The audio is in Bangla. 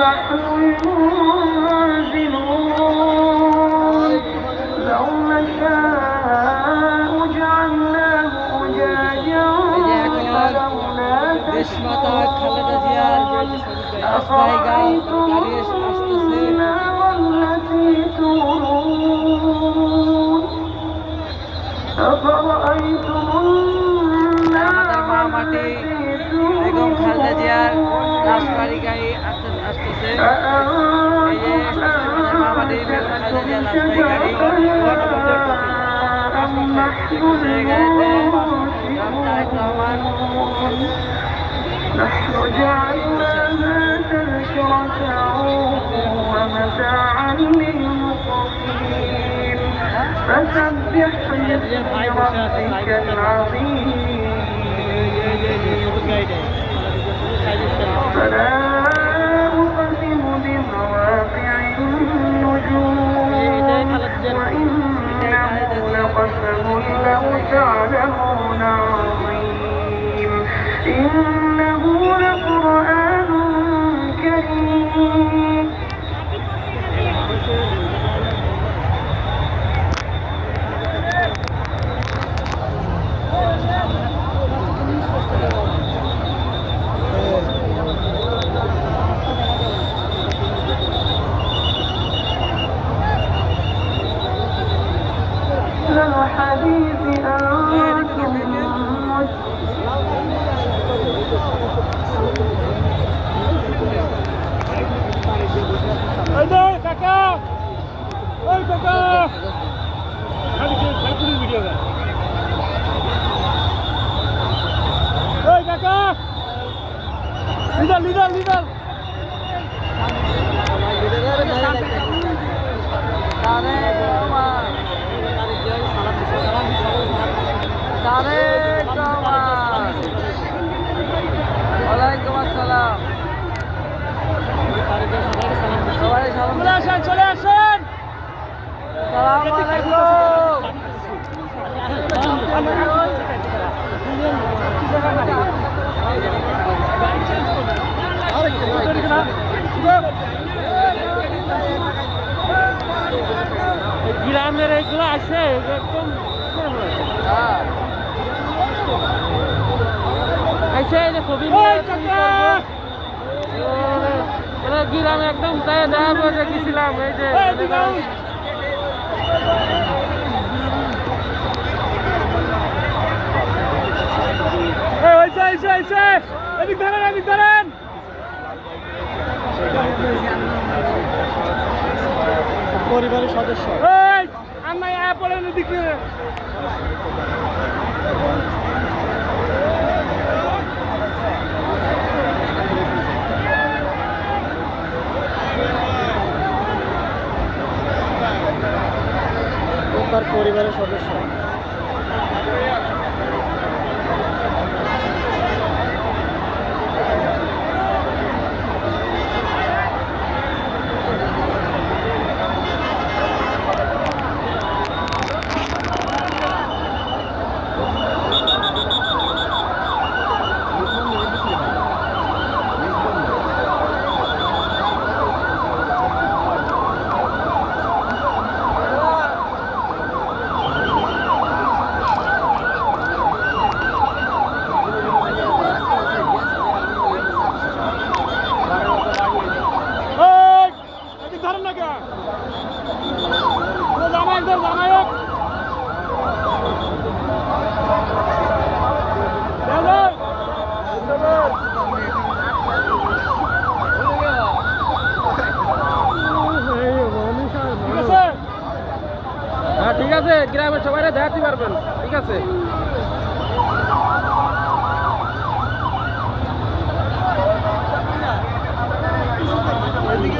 نحن المنزلون لو نشاء جعلناه أجاجا فلولا تشكرون أفرأيتم النار التي تورون أفرأيتم النار التي বেগম খালেদা জিয়ার লাশবাড়ি গাড়ি আসতেছে মামাটির বেগম খালেদা জিয়ার লাশবাড়ি গাড়ি তারেক রহমান نحن جعلناها تذكرة ومتاعا للمقوين فسبح باسم ربك العظيم فلا أقسم بمواقع النجوم وإنه لقسم لو تعلمون عظيم إنه لقرآن كريم للحديث أنتم কাকা ওই কাকা ভিডিও ওই কাকা লিডার লিডার লিডার ওয়ালাইকুম আসসালাম সবাই চলে আসেন চলে আসেন সালাম আলাইকুম গ্রামের এইগুলো আছে একদম ছবি গ্রামে একদম দেখা করে গেছিলাম এই যে এদিক ধরেন এদিক ধরেন পরিবারের সদস্য আমার বলেন এদিকে তার পরিবারের সদস্য ঠিক আছে গ্রামের সবাই দেখাতে পারবেন ঠিক আছে এদিকে